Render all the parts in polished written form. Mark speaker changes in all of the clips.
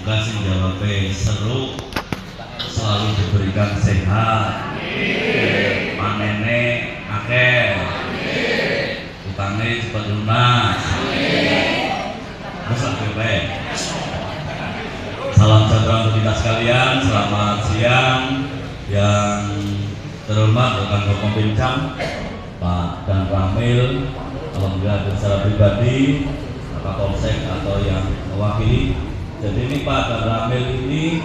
Speaker 1: Semoga sing jawabnya seru, selalu diberikan sehat, panene akeh, utangnya cepat lunas. Terus baik. Salam sejahtera untuk kita sekalian. Selamat siang. Yang terhormat rekan Kopimcam Pak Dan Ramil, alhamdulillah secara pribadi Pak Polsek atau yang mewakili. Jadi ini Pak Dan Ramil ini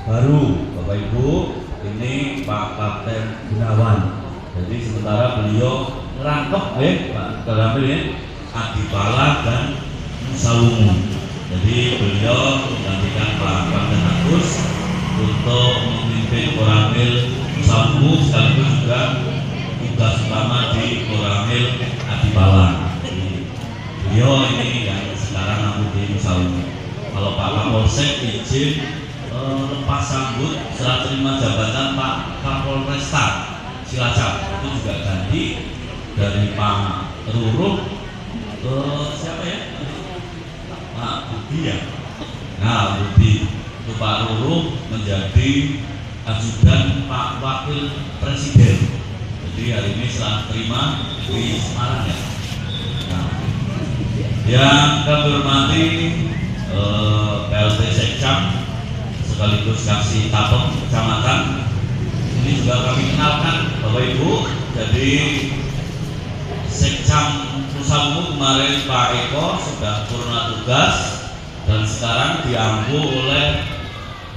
Speaker 1: baru, Bapak Ibu, ini Pak Kapten Gunawan. Jadi sementara beliau ngerangkep Pak Dan Ramil ya, Adipala dan Musalumu. Jadi beliau menggantikan Pak Kapten Agus untuk memimpin Koramil Musalumu, sekaligus juga tugas utama di Koramil Adipala. Beliau ini yang sekarang namun di Musalumu. Kalau Pak Kapolsek izin lepas sambut serah terima jabatan Pak Kapolresta Cilacap, itu juga ganti dari Pak Ruruh ke siapa ya? Pak Budi ya. Nah Budi itu Pak Ruruh menjadi ajudan Pak Wakil Presiden. Jadi hari ini serah terima di Semarang ya. Nah, yang kami hormati PLT Sekcam sekaligus Kasih Tapeng Kecamatan, ini juga kami kenalkan Bapak Ibu. Jadi Sekcam Musalumu kemarin Pak Eko sudah purna tugas dan sekarang diampu oleh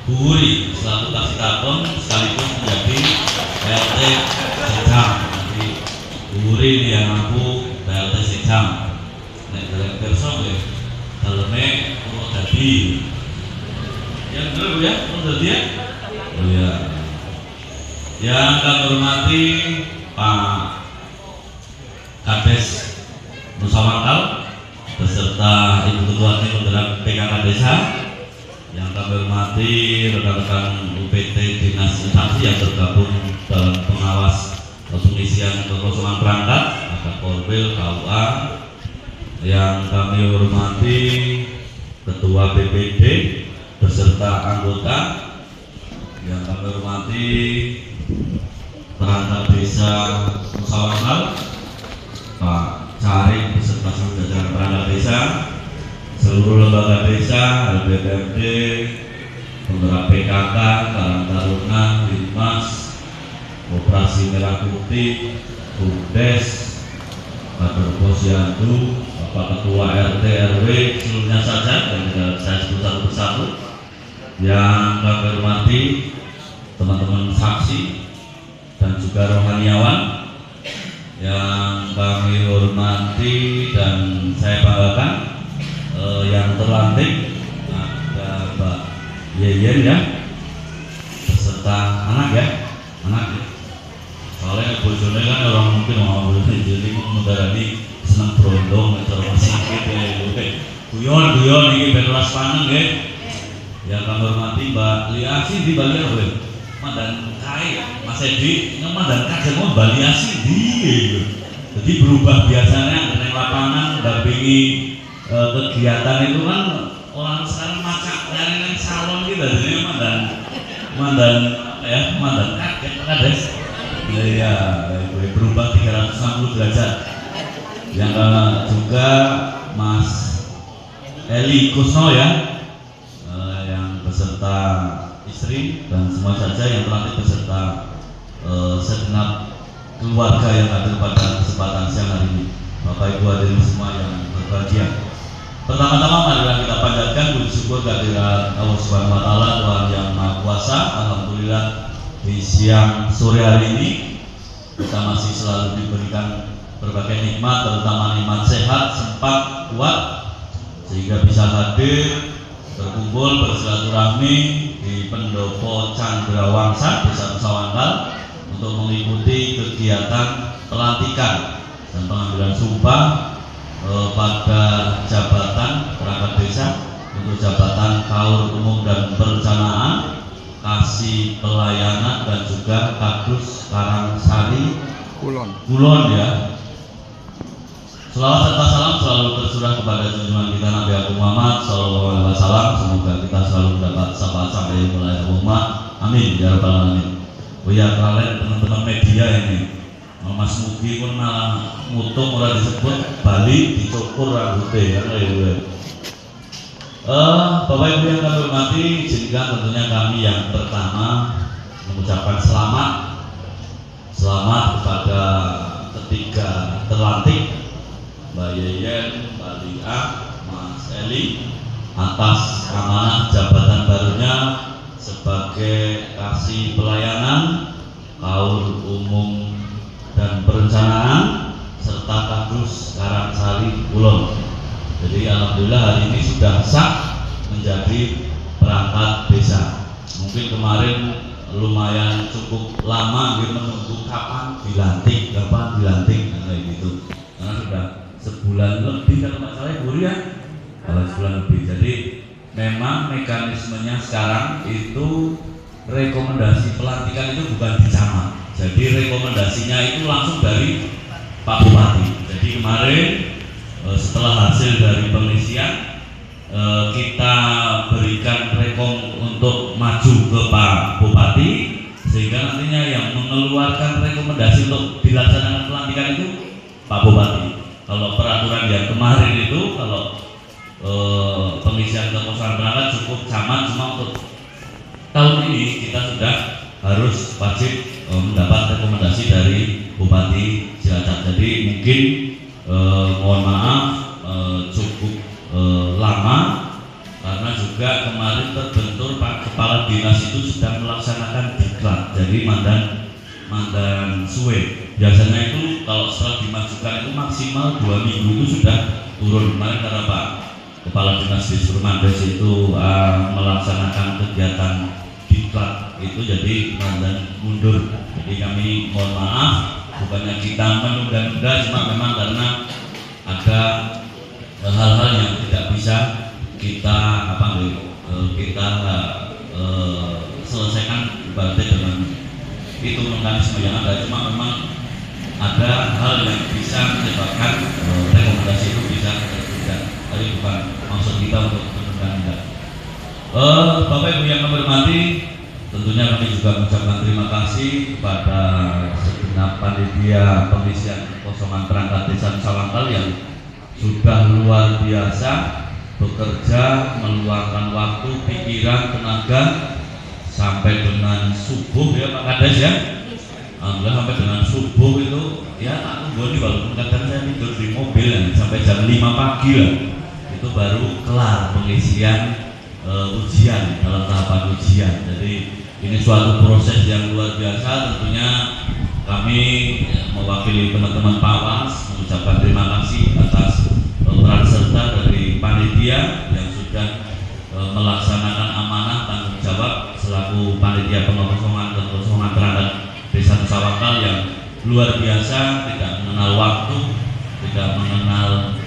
Speaker 1: Bu Wuri selaku Kasih Tapeng sekaligus menjadi PLT Sekcam. Jadi Bu Wuri ini yang ampu PLT Sekcam. Nek dalam person ya, dalamnya kalau tadi yang benar ya, kalau tadi ya, oh ya. Yang kami hormati Pak Kades Musawangkal beserta Ibu Ketua Tim Penggerak PKK Desa. Yang kami hormati rekan-rekan UPT Dinas Instansi yang tergabung dalam pengawas pengisian kekosongan perangkat, ada Korwil, KUA. Yang kami hormati Ketua BPD beserta anggota. Yang kami hormati perangkat desa Musawangkal, Pak Caring beserta seluruh jajaran perangkat desa, seluruh lembaga desa, LBPMD, penggerak PKK, Karang Taruna, Linmas, Operasi Merah Putih, BUMDes, Kader Posyandu, Bapak Ketua RT RW, seluruhnya saja dan saya sebut satu persatu. Yang kami hormati teman-teman saksi dan juga rohaniawan. Yang kami hormati dan saya banggakan yang terlantik ada Mbak Yeyen ya, beserta anak ya, anak ya. Soalnya bojone kan orang mungkin mau jadi mendarani senang berondong atau masih gitu ya. Guyon ini berkelas panen ya. Yang kami hormati Mbak Liasi di Bali apa? Mandan Kai, Mas Edi, Mandan Kai mau Bali Asi di. Jadi berubah biasanya dengan lapangan dampingi kegiatan itu kan orang sekarang macak nyari salon gitu, jadi Mandan Kai Kades. Ya, berubah 360 derajat. Yang juga Mas Eli Kusno ya, yang beserta istri dan semua saja yang telah beserta segenap keluarga yang hadir pada kesempatan siang hari ini. Bapak Ibu hadirin semua yang berbahagia. Pertama-tama marilah kita panjatkan puji syukur kehadirat Allah Subhanahu wa taala, Tuhan yang Maha Kuasa. Alhamdulillah di siang sore hari ini kita masih selalu diberikan berbagai nikmat, terutama nikmat sehat, sempat, kuat, sehingga bisa hadir berkumpul bersilaturahmi di Pendopo Candrawangsa Desa Musawangkal untuk mengikuti kegiatan pelantikan dan pengambilan sumpah pada jabatan perangkat desa untuk jabatan Kaur Umum dan Perencanaan, Kasih Pelayanan dan juga Kadus Karangsari Kulon ya. Selawat serta salam salam selalu tercurah kepada junjungan kita Nabi Agung Muhammad Sallallahu Alaihi Wasallam. Semoga kita selalu mendapat syafaat sampai mulai umat. Amin ya rabbal alamin. Oh ya, kalian teman-teman media ini, Mas Mugi pun malah mutung ora disebut Bali dicukur rambutnya ya. Bapak Ibu yang kami hormati, izinkan tentunya kami yang pertama mengucapkan selamat kepada ketiga terlantik, Mbak Yeyen, Mbak Lia, Mas Eli, atas amanah jabatan barunya sebagai kasih pelayanan, kaul umum dan perencanaan serta Kadus Karangsari Kulon. Jadi alhamdulillah hari ini sudah sah menjadi perangkat desa. Mungkin kemarin lumayan cukup lama gitu menunggu kapan dilantik kayak gitu. Karena sudah sebulan lebih kalau nggak salah Bu ya. Kalau sebulan lebih. Jadi memang mekanismenya sekarang itu rekomendasi pelantikan itu bukan di camat. Jadi rekomendasinya itu langsung dari Pak Bupati. Jadi kemarin setelah hasil dari pengisian kita berikan rekom untuk maju ke Pak Bupati, sehingga nantinya yang mengeluarkan rekomendasi untuk dilaksanakan pelantikan itu Pak Bupati. Kalau peraturan yang kemarin itu kalau pengisian kekosongan perangkat cukup camat, cuma untuk tahun ini kita sudah harus wajib mendapat rekomendasi dari Bupati Cilacap. Jadi mungkin mohon maaf cukup lama karena juga kemarin terbentur Pak Kepala Dinas itu sedang melaksanakan diklat. Jadi mandan suwe. Biasanya itu kalau setelah dimajukan itu maksimal 2 minggu itu sudah turun. Kemarin karena Pak Kepala Dinas di Surmandes itu melaksanakan kegiatan diklat itu, jadi mandan mundur. Jadi kami mohon maaf, bukannya kita menunda-nunda, cuma memang karena ada hal-hal yang tidak bisa kita selesaikan berarti dengan itu mekanisme yang ada. Cuma memang ada hal yang bisa menyebabkan rekomendasi itu bisa tertunda. Tapi bukan maksud kita untuk menunda-nunda. Bapak Ibu yang kami hormati, tentunya kami juga mengucapkan terima kasih kepada segenap panitia pengisian kekosongan perangkat desa Sawangkal yang sudah luar biasa bekerja, meluangkan waktu, pikiran, tenaga sampai dengan subuh ya Pak Kades ya. Alhamdulillah sampai dengan subuh itu ya tak tunggu nih, walaupun kadang saya tidur di mobil ya, sampai jam 5 pagi lah itu baru kelar pengisian ujian, dalam tahapan ujian. Jadi ini suatu proses yang luar biasa. Tentunya kami mewakili teman-teman Pawas mengucapkan terima kasih atas peran serta dari panitia yang sudah melaksanakan amanah tanggung jawab selaku panitia pengosongan perangkat desa Sawangkal yang luar biasa, tidak mengenal waktu, tidak mengenal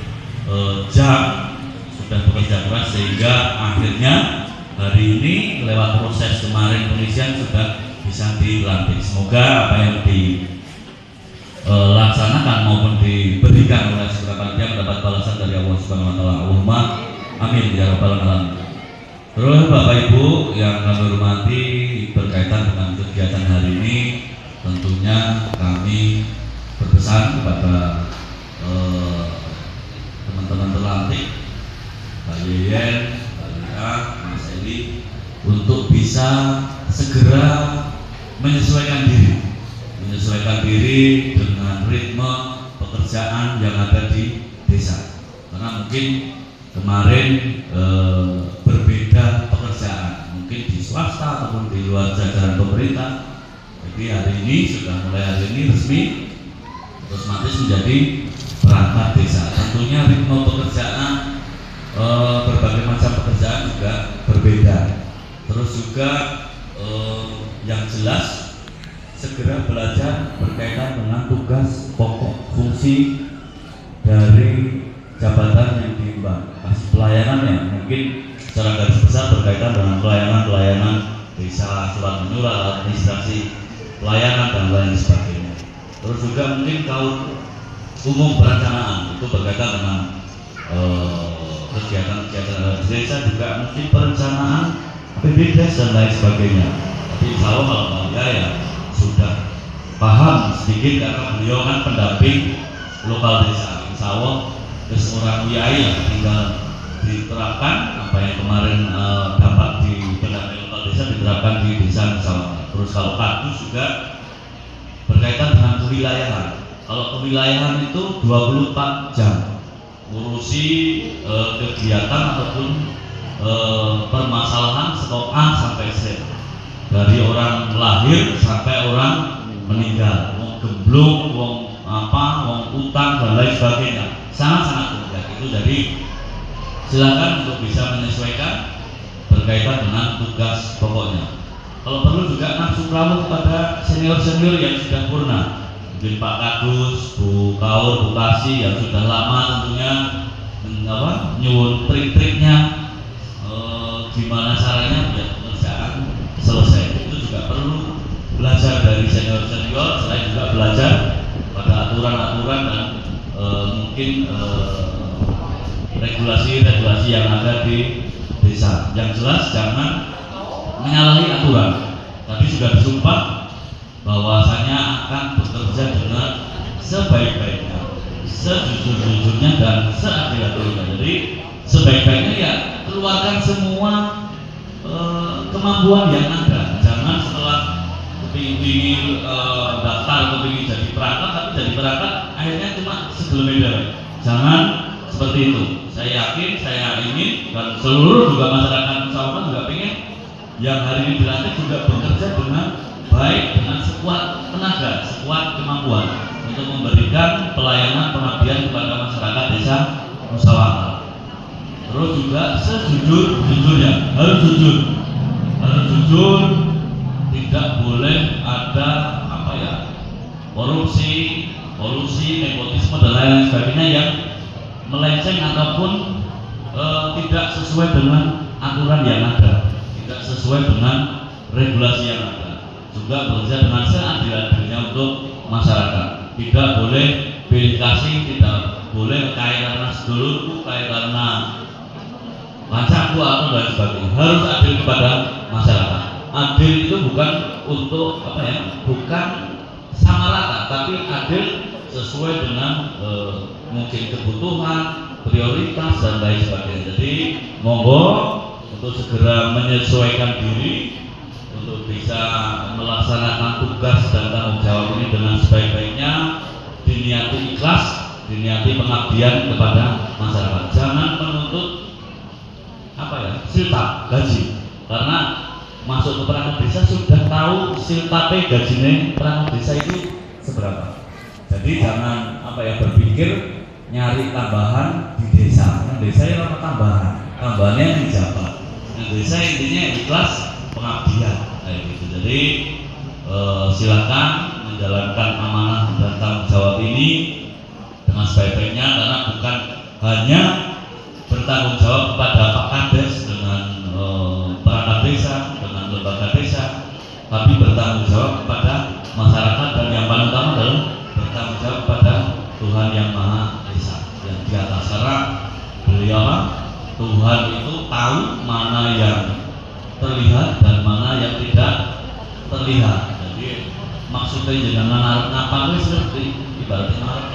Speaker 1: jam, sudah bekerja keras sehingga akhirnya hari ini lewat proses kemarin pengisian sudah bisa dilantik. Semoga apa yang dilaksanakan maupun diberikan oleh seberapa dia mendapat balasan dari Allah Subhanahu Wa Taala. Allahumma amin ya rabbal alamin. Terus Bapak Ibu yang kami hormati, berkaitan dengan kegiatan hari ini, tentunya kami berpesan kepada teman-teman terlantik, Mbak Yeyen, Mbak Lia, Mas Eli, untuk bisa segera menyesuaikan diri dengan ritme pekerjaan yang ada di desa. Karena mungkin kemarin berbeda pekerjaan, mungkin di swasta ataupun di luar jajaran pemerintah. Jadi hari ini resmi otomatis menjadi perangkat desa. Tentunya ritme pekerjaan, berbagai macam pekerjaan juga berbeda. Terus juga yang jelas segera belajar berkaitan dengan tugas pokok fungsi dari jabatan yang diemban, kasih pelayanan yang mungkin secara garis besar berkaitan dengan pelayanan desa, surat menyurat, administrasi pelayanan dan lain sebagainya. Terus juga mungkin kaum umum perencanaan itu berkaitan dengan kegiatan-kegiatan desa juga mungkin perencanaan PBDes dan lain sebagainya. Tapi insya Allah kalau Pak ya sudah paham sedikit karena beliau kan pendamping lokal desa. Insya Allah seorang Yai tinggal diterapkan apa yang kemarin dapat di pendamping lokal desa diterapkan di desa misalnya. Terus kalau Kadus juga berkaitan dengan kewilayahan. Kalau kewilayahan itu 24 jam ngurusi kegiatan ataupun permasalahan stok A sampai Z, dari orang lahir sampai orang meninggal, wong gemblung, wong utang dan lain sebagainya, sangat mudah itu. Jadi silakan untuk bisa menyesuaikan berkaitan dengan tugas pokoknya. Kalau perlu juga nafsu kamu kepada senior-senior yang sudah purna, mungkin Pak Kadus, Bu Kaur, Bu Kasih yang sudah lama tentunya nyuwun trik-triknya, gimana caranya biar pekerjaan selesai. Itu juga perlu belajar dari senior-senior, selain juga belajar pada aturan-aturan dan mungkin regulasi-regulasi yang ada di desa. Yang jelas jangan menyalahi aturan. Tadi sudah disumpah bahwasanya akan bekerja dengan sebaik-baiknya, sejujur-jujurnya dan seadil-adilnya. Jadi sebaik-baiknya ya keluarkan semua kemampuan yang ada. Jangan setelah kepingin daftar, kepingin jadi perangkat, tapi jadi perangkat akhirnya cuma segelembar. Jangan seperti itu. Saya yakin, saya ingin dan seluruh juga masyarakat Nusa juga ingin yang hari ini dilantik juga bekerja dengan baik, dengan sekuat tenaga, sekuat kemampuan untuk memberikan pelayanan pengabdian kepada masyarakat desa Nusa. Terus juga sejujur-jujurnya, harus jujur, tidak boleh ada korupsi, nepotisme dan lain sebagainya yang melenceng ataupun tidak sesuai dengan aturan yang ada, tidak sesuai dengan regulasi yang ada. Juga bekerja dengan seadil-adilnya untuk masyarakat. Tidak boleh pilih kasih, tidak boleh kaya karena sedulurku, kaya karena kancaku atau lain sebagainya. Harus adil kepada masyarakat. Adil itu bukan untuk bukan sama rata, tapi adil sesuai dengan mungkin kebutuhan, prioritas dan lain sebagainya. Jadi monggo untuk segera menyesuaikan diri untuk bisa melaksanakan tugas dan tanggung jawab ini dengan sebaik-baiknya, diniati ikhlas, diniati pengabdian kepada masyarakat. Jangan menuntut siltap gaji, karena masuk ke perangkat desa sudah tahu siltape gajinya perangkat desa itu seberapa. Jadi jangan berpikir nyari tambahan di desa. Yang desa itu apa tambahannya yang dijabat. Yang desa intinya ikhlas pengabdian kayak gitu. Jadi silakan menjalankan amanah dan tanggung jawab ini dengan sebaik-baiknya, karena bukan hanya bertanggung jawab kepada Pak Kades dengan perangkat desa, dengan lembaga desa, tapi bertanggung jawab kepada masyarakat dan yang paling utama adalah bertanggung jawab kepada Tuhan Yang Maha Esa yang di atas. Karena beliau Tuhan itu tahu mana yang terlihat dan mana yang tidak terlihat. Jadi maksudnya jangan ngarep ngapa wis seperti ibaratnya ngarep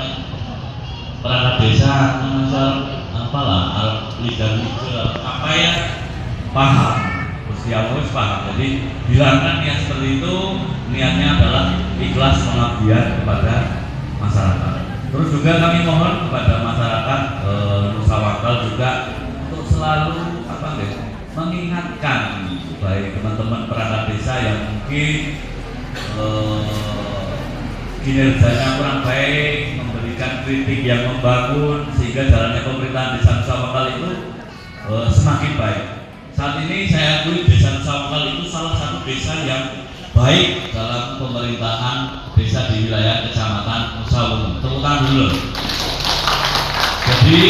Speaker 1: perangkat desa arep liga-liga paham. Gusti Allah paham. Jadi bilangkan niat seperti itu, niatnya adalah ikhlas pengabdian kepada masyarakat. Terus juga kami mohon kepada masyarakat Nusa juga untuk selalu mengingatkan baik teman-teman perangkat desa yang mungkin kinerjanya kurang baik, memberikan kritik yang membangun sehingga jalannya pemerintahan desa Nusa itu semakin baik. Saat ini saya akui desa Nusa itu salah satu desa yang baik dalam pemerintahan desa di wilayah Kecamatan Nusa. Tepuk tangan dulu. Jadi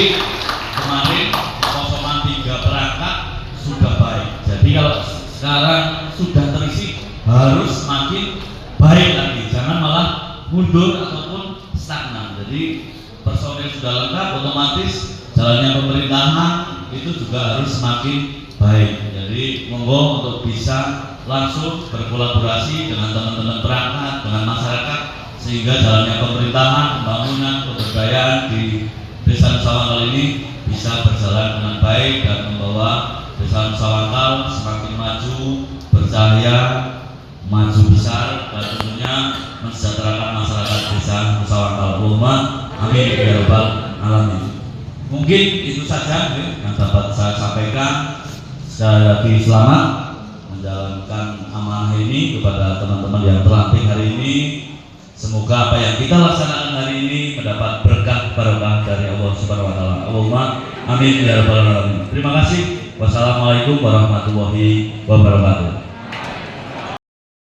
Speaker 1: kemarin kosongan 3 perangkat sudah baik. Jadi kalau sekarang sudah terisi harus semakin baik lagi. Jangan malah mundur ataupun stagnan. Jadi personil sudah lengkap, otomatis jalannya pemerintahan itu juga harus semakin baik. Jadi monggo untuk bisa langsung berkolaborasi dengan teman-teman perangkat, dengan masyarakat, sehingga jalannya pemerintahan, pembangunan, kebudayaan di Desa Nusa Wangkal ini bisa berjalan dengan baik dan membawa Desa Nusa Wangkal semakin maju, bercahaya, maju besar, dan tentunya mensejahterakan masyarakat Desa Nusa Wangkal. Allahumma amin ya rabbal alamin. Mungkin itu saja yang dapat saya sampaikan. Sekali lagi selamat menjalankan amanah ini kepada teman-teman yang terlantik hari ini. Semoga apa yang kita laksanakan hari ini mendapat berkah barokah dari Allah Subhanahu wa taala. Allahumma amin ya rabbal alamin. Terima kasih. Wassalamualaikum warahmatullahi wabarakatuh.